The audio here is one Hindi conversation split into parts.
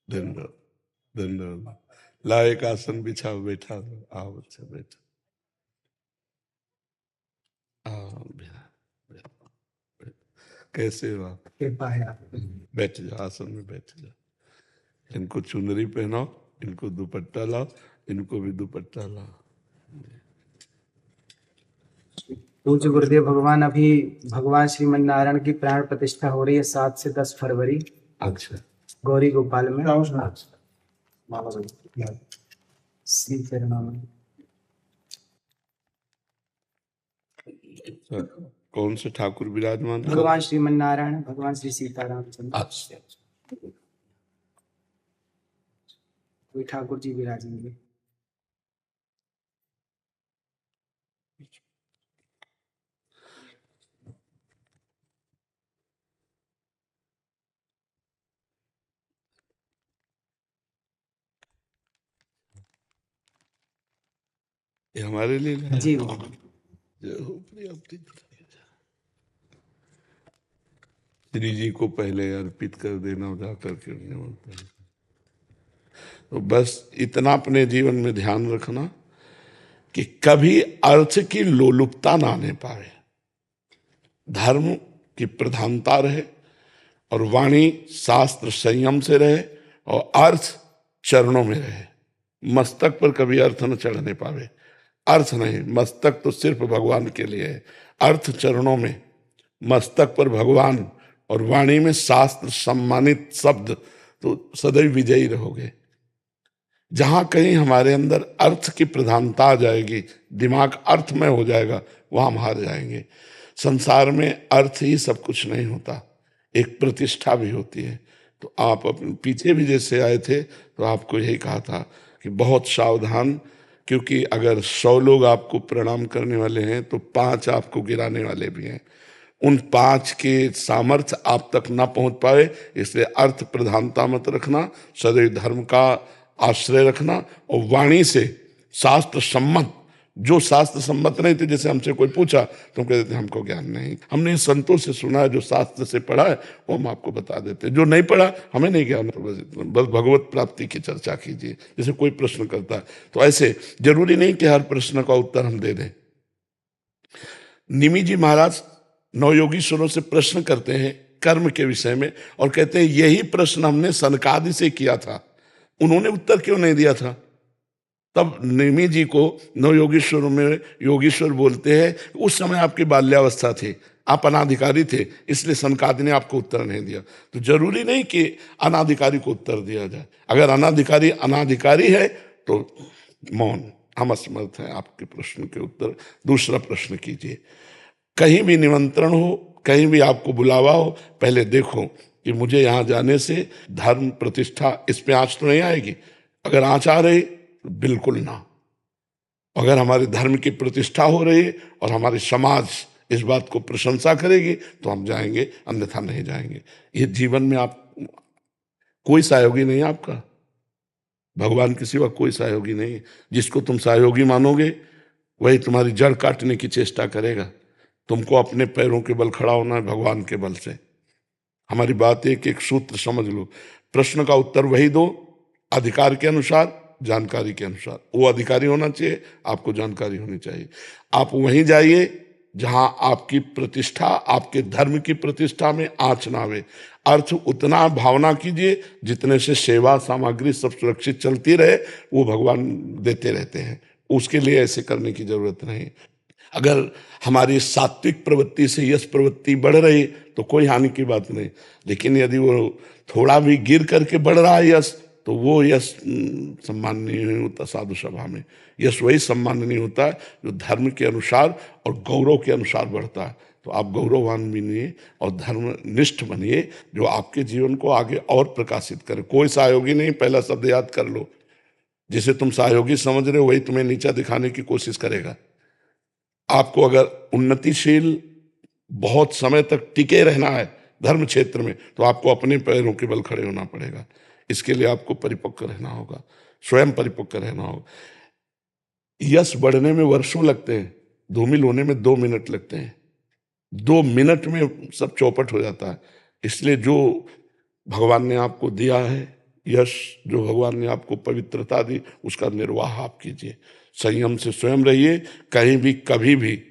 धन्यवाद धन्यवाद। ला एक आसन बिछाओ, बैठा दो, आओ बच्चा बैठो। आओ कैसे हो आप? कृपा है आप। बैठ जाओ, आसन में बैठ जाओ। इनको चुनरी पहनाओ, इनको दुपट्टा लाओ, इनको भी दुपट्टा लाओ। पूज्य गुरुदेव भगवान, अभी भगवान श्रीमन नारायण की प्राण प्रतिष्ठा हो रही है 7 से 10 फरवरी। अच्छा, गौरी गोपाल में। श्री चरणों में। कौन से ठाकुर विराजमान? भगवान श्रीमन नारायण, भगवान श्री सीताराम चंद्र। अच्छा, कोई ठाकुर जी विराजेंगे। ये हमारे लिए लाया? जी श्री जी को पहले अर्पित कर देना, जा करके तो बस इतना अपने जीवन में ध्यान रखना कि कभी अर्थ की लोलुपता ना आने पाए, धर्म की प्रधानता रहे और वाणी शास्त्र संयम से रहे और अर्थ चरणों में रहे। मस्तक पर कभी अर्थ न चढ़ने पावे। अर्थ नहीं, मस्तक तो सिर्फ भगवान के लिए है। अर्थ चरणों में, मस्तक पर भगवान और वाणी में शास्त्र सम्मानित शब्द, तो सदैव विजयी रहोगे। जहां कहीं हमारे अंदर अर्थ की प्रधानता आ जाएगी, दिमाग अर्थमय हो जाएगा, वहां हम हार जाएंगे। संसार में अर्थ ही सब कुछ नहीं होता, एक प्रतिष्ठा भी होती है। तो आप अपने पीछे भी जैसे आए थे तो आपको यही कहा था कि बहुत सावधान, क्योंकि अगर 100 लोग आपको प्रणाम करने वाले हैं तो 5 आपको गिराने वाले भी हैं। उन 5 के सामर्थ्य आप तक ना पहुंच पाए, इसलिए अर्थ प्रधानता मत रखना, सदैव धर्म का आश्रय रखना और वाणी से शास्त्र सम्मत, जो शास्त्र सम्मत नहीं थे, जैसे हमसे कोई पूछा तो हम कहते थे हमको ज्ञान नहीं, हमने संतों से सुना है, जो शास्त्र से पढ़ा है वो हम आपको बता देते, जो नहीं पढ़ा हमें नहीं ज्ञान। बस भगवत प्राप्ति की चर्चा कीजिए। जैसे कोई प्रश्न करता है तो ऐसे जरूरी नहीं कि हर प्रश्न का उत्तर हम दे दें। निमि जी महाराज नवयोगीश्वरों से प्रश्न करते हैं कर्म के विषय में और कहते हैं यही प्रश्न हमने सनकादि से किया था, उन्होंने उत्तर क्यों नहीं दिया था? तब निमि जी को नवयोगीश्वरों में योगीश्वर बोलते हैं उस समय आपकी बाल्यावस्था थी, आप अनाधिकारी थे, इसलिए सनकादि ने आपको उत्तर नहीं दिया। तो जरूरी नहीं कि अनाधिकारी को उत्तर दिया जाए। अगर अनाधिकारी अनाधिकारी है तो मौन, हम असमर्थ हैं आपके प्रश्न के उत्तर। दूसरा प्रश्न कीजिए। कहीं भी निमंत्रण हो, कहीं भी आपको बुलावा हो, पहले देखो कि मुझे यहाँ जाने से धर्म प्रतिष्ठा इस पे आंच तो नहीं आएगी। अगर आंच आ रही तो बिल्कुल ना। अगर हमारे धर्म की प्रतिष्ठा हो रही है और हमारे समाज इस बात को प्रशंसा करेगी तो हम जाएंगे, अन्यथा नहीं जाएंगे। ये जीवन में आप कोई सहयोगी नहीं है आपका, भगवान के सिवा कोई सहयोगी नहीं है। जिसको तुम सहयोगी मानोगे वही तुम्हारी जड़ काटने की चेष्टा करेगा। तुमको अपने पैरों के बल खड़ा होना है, भगवान के बल से। हमारी बात एक सूत्र समझ लो, प्रश्न का उत्तर वही दो अधिकार के अनुसार, जानकारी के अनुसार। वो अधिकारी होना चाहिए, आपको जानकारी होनी चाहिए। आप वहीं जाइए जहां आपकी प्रतिष्ठा, आपके धर्म की प्रतिष्ठा में आंच ना आवे। अर्थ उतना भावना कीजिए जितने से सेवा सामग्री सब सुरक्षित चलती रहे, वो भगवान देते रहते हैं। उसके लिए ऐसे करने की जरूरत नहीं। अगर हमारी सात्विक प्रवृत्ति से यश प्रवृत्ति बढ़ रही तो कोई हानि की बात नहीं, लेकिन यदि वो थोड़ा भी गिर करके बढ़ रहा है यश, तो वो यश सम्माननीय नहीं होता। साधु सभा में यश वही सम्माननीय होता है जो धर्म के अनुसार और गौरव के अनुसार बढ़ता है। तो आप गौरववान बनिए और धर्मनिष्ठ बनिए, जो आपके जीवन को आगे और प्रकाशित करे। कोई सहयोगी नहीं, पहला शब्द याद कर लो। जिसे तुम सहयोगी समझ रहे हो वही तुम्हें नीचा दिखाने की कोशिश करेगा। आपको अगर उन्नतिशील बहुत समय तक टिके रहना है धर्म क्षेत्र में, तो आपको अपने पैरों के बल खड़े होना पड़ेगा। इसके लिए आपको परिपक्व रहना होगा, स्वयं परिपक्व रहना होगा। यश बढ़ने में वर्षों लगते हैं, धूमिल होने में 2 मिनट लगते हैं। 2 मिनट में सब चौपट हो जाता है। इसलिए जो भगवान ने आपको दिया है यश जो भगवान ने आपको पवित्रता दी उसका निर्वाह आप कीजिए, संयम से स्वयं रहिए। कहीं भी कभी भी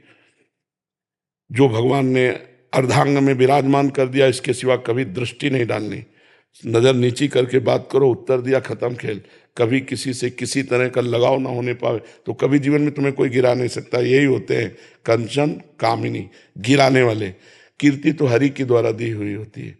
जो भगवान ने अर्धांग में विराजमान कर दिया इसके सिवा कभी दृष्टि नहीं डालनी, नजर नीची करके बात करो, उत्तर दिया, खत्म खेल। कभी किसी से किसी तरह का लगाव ना होने पाए तो कभी जीवन में तुम्हें कोई गिरा नहीं सकता। यही होते हैं कंचन कामिनी, गिराने वाले। कीर्ति तो हरि के द्वारा दी हुई होती है,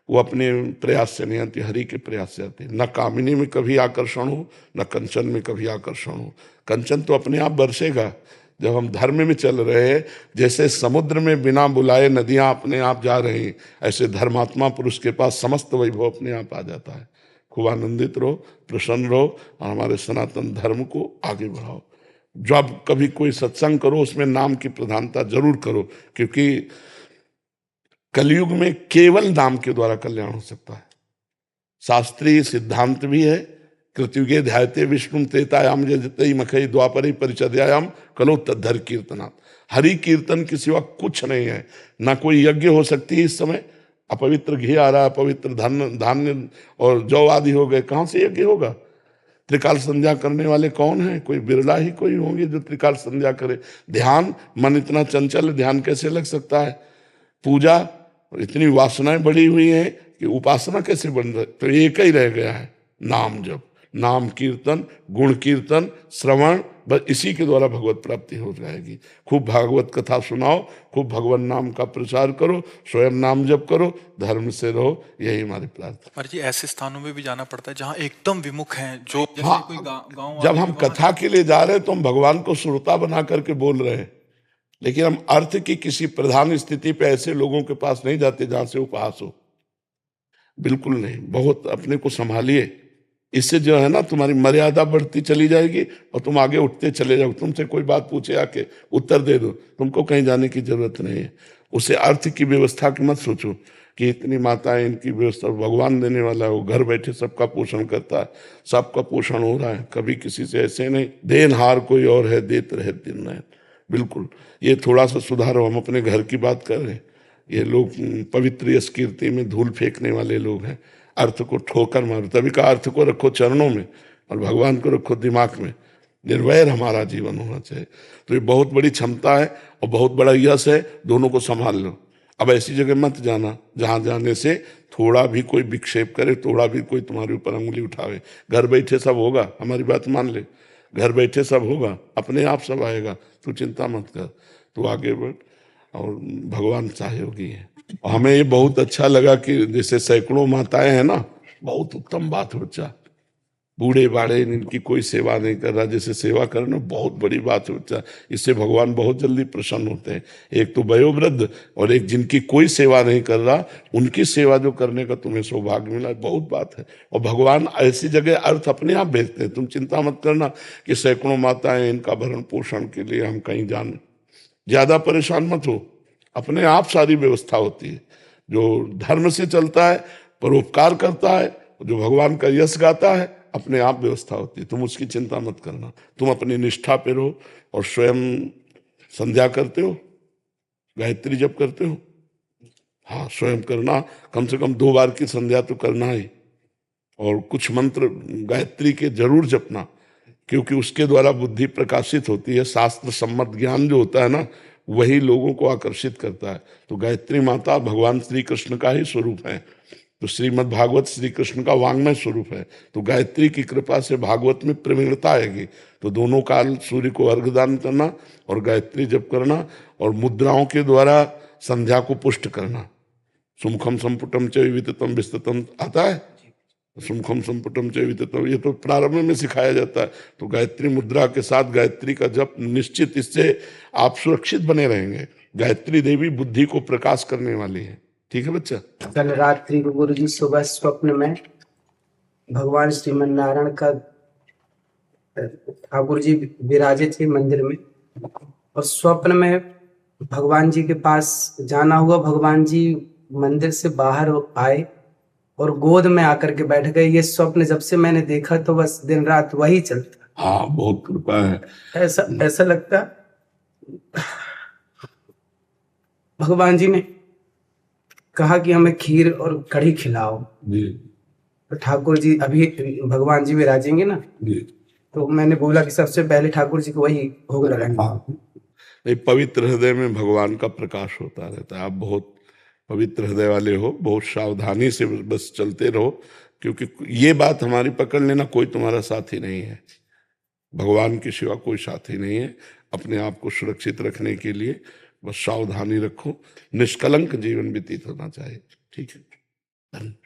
वो अपने प्रयास से नहीं आती, हरि के प्रयास से आती है। न कामिनी में कभी आकर्षण हो, न कंचन में कभी आकर्षण हो। कंचन तो अपने आप बरसेगा जब हम धर्म में चल रहे हैं। जैसे समुद्र में बिना बुलाए नदियां अपने आप जा रही, ऐसे धर्मात्मा पुरुष के पास समस्त वैभव अपने आप आ जाता है। खूब आनंदित रहो, प्रसन्न रहो और हमारे सनातन धर्म को आगे बढ़ाओ। जब कभी कोई सत्संग करो उसमें नाम की प्रधानता जरूर करो, क्योंकि कलयुग में केवल नाम के द्वारा कल्याण हो सकता है। शास्त्रीय सिद्धांत भी है, कृत्युगे ध्यायते विष्णु त्रेतायाम जयते मखई द्वापरे परिचर्यायाम कलो तद्धर कीर्तनात्। हरि कीर्तन के सिवा कुछ नहीं है। ना कोई यज्ञ हो सकती है इस समय, अपवित्र घी आ रहा है, अपवित्र धान्य और जौ आदि हो गए, कहाँ से यज्ञ होगा? त्रिकाल संध्या करने वाले कौन है? कोई बिरला ही कोई होंगे जो त्रिकाल संध्या करे। ध्यान, मन इतना चंचल, ध्यान कैसे लग सकता है? पूजा, इतनी वासनाएं बढ़ी हुई हैं कि उपासना कैसे बन रही? तो एक ही रह गया है, नाम जप, नाम कीर्तन, गुण कीर्तन, श्रवण, बस इसी के द्वारा भगवत प्राप्ति हो जाएगी। खूब भागवत कथा सुनाओ, खूब भगवान नाम का प्रचार करो, स्वयं नाम जप करो, धर्म से रहो, यही हमारी प्रार्थना। पर जी ऐसे स्थानों में भी जाना पड़ता है जहाँ एकदम विमुख हैं, जो जैसे हाँ, कोई गाँव जब हम कथा के लिए जा रहे हैं तो हम भगवान को श्रोता बना करके बोल रहे हैं, लेकिन हम अर्थ की किसी प्रधान स्थिति पे ऐसे लोगों के पास नहीं जाते जहां से उपहास हो, बिल्कुल नहीं। बहुत अपने को संभालिए, इससे जो है ना तुम्हारी मर्यादा बढ़ती चली जाएगी और तुम आगे उठते चले जाओ। तुमसे कोई बात पूछे आके उत्तर दे दो, तुमको कहीं जाने की जरूरत नहीं है। उसे अर्थ की व्यवस्था की मत सोचो कि इतनी माताएं, इनकी व्यवस्था, भगवान देने वाला है, वो घर बैठे सबका पोषण करता है, सबका पोषण हो रहा है। कभी किसी से ऐसे नहीं, देनहार कोई और है, देते रहे दिन रात। बिल्कुल, ये थोड़ा सा सुधारो। हम अपने घर की बात कर रहे हैं, ये लोग पवित्र यश कीर्ति में धूल फेंकने वाले लोग हैं। अर्थ को ठोकर मारो, तभी का अर्थ को रखो चरणों में और भगवान को रखो दिमाग में। निर्वैर हमारा जीवन होना चाहिए। तो ये बहुत बड़ी क्षमता है और बहुत बड़ा यश है, दोनों को संभाल लो। अब ऐसी जगह मत जाना जहाँ जाने से थोड़ा भी कोई विक्षेप करे, थोड़ा भी कोई तुम्हारे ऊपर अंगुली उठावे। घर बैठे सब होगा, हमारी बात मान ले, घर बैठे सब होगा, अपने आप सब आएगा, तू चिंता मत कर, तू आगे बढ़ और भगवान सहयोगी है। हमें ये बहुत अच्छा लगा कि जैसे सैकड़ों माताएं हैं ना, बहुत उत्तम बात है बच्चा। बूढ़े बाड़े इनकी कोई सेवा नहीं कर रहा, जैसे सेवा करना बहुत बड़ी बात है बच्चा। इससे भगवान बहुत जल्दी प्रसन्न होते हैं। एक तो वयोवृद्ध और एक जिनकी कोई सेवा नहीं कर रहा, उनकी सेवा जो करने का तुम्हें सौभाग्य मिला, बहुत बात है। और भगवान ऐसी जगह अर्थ अपने आप भेजते हैं। तुम चिंता मत करना कि सैकड़ों माताएं, इनका भरण पोषण के लिए हम कहीं जान, ज्यादा परेशान मत हो, अपने आप सारी व्यवस्था होती है। जो धर्म से चलता है, परोपकार करता है, जो भगवान का यश गाता है, अपने आप व्यवस्था होती है। तुम उसकी चिंता मत करना, तुम अपनी निष्ठा पे रहो। और स्वयं संध्या करते हो, गायत्री जप करते हो? हाँ, स्वयं करना, कम से कम 2 बार की संध्या तो करना ही। और कुछ मंत्र गायत्री के जरूर जपना, क्योंकि उसके द्वारा बुद्धि प्रकाशित होती है। शास्त्र सम्मत ज्ञान जो होता है ना, वही लोगों को आकर्षित करता है। तो गायत्री माता भगवान श्री कृष्ण का ही स्वरूप है। तो श्रीमद् भागवत श्री कृष्ण का वांग्मय स्वरूप है। तो गायत्री की कृपा से भागवत में प्रवीणता आएगी। तो दोनों काल सूर्य को अर्घदान करना और गायत्री जप करना और मुद्राओं के द्वारा संध्या को पुष्ट करना। सुमुखम संपुटम च विविततम विस्ततम आता है, सुमुखम संपुटम च विविततम, ये तो प्रारंभ में सिखाया जाता है। तो गायत्री मुद्रा के साथ गायत्री का जप निश्चित, इससे आप सुरक्षित बने रहेंगे। गायत्री देवी बुद्धि को प्रकाश करने वाली है। ठीक है बच्चा? कल रात्रि को गुरु जी सुबह स्वप्न में भगवान श्रीमन नारायण का ठाकुर जी विराजित थे मंदिर में, और स्वप्न में भगवान जी के पास जाना हुआ। भगवान जी मंदिर से बाहर आए और गोद में आकर के बैठ गए। ये स्वप्न जब से मैंने देखा तो बस दिन रात वही चलता। हाँ, बहुत कृपा है। ऐसा लगता भगवान जी ने कहा कि हमें खीर और कढ़ी खिलाओ। जी। तो ठाकुर जी अभी भगवान जी विराजेंगे ना, जी। तो मैंने बोला कि सबसे पहले ठाकुर जी को वही भोग लगाएंगे। नहीं, पवित्र हृदय में भगवान का प्रकाश होता रहता है। आप बहुत पवित्र हृदय वाले हो, बहुत सावधानी से बस चलते रहो, क्योंकि ये बात हमारी पकड़ लेना, कोई तुम्हारा साथी नहीं है, भगवान के सिवा कोई साथी नहीं है। अपने आप को सुरक्षित रखने के लिए बस सावधानी रखो, निष्कलंक जीवन व्यतीत होना चाहिए। ठीक है, धन्यवाद।